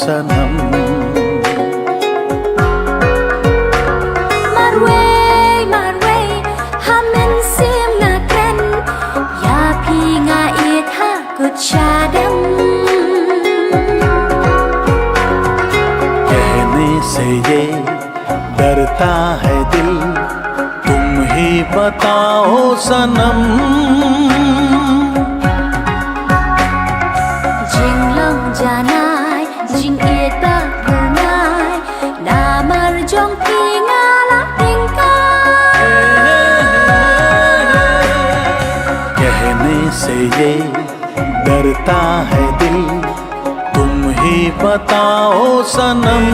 सनम। कहने से ये डरता है दिल, तुम ही बताओ सनम। Jinglong janai, jing eta punai, namar jong tingala tingkai. कहने से ये डरता है दिल, तुम ही बताओ सनम।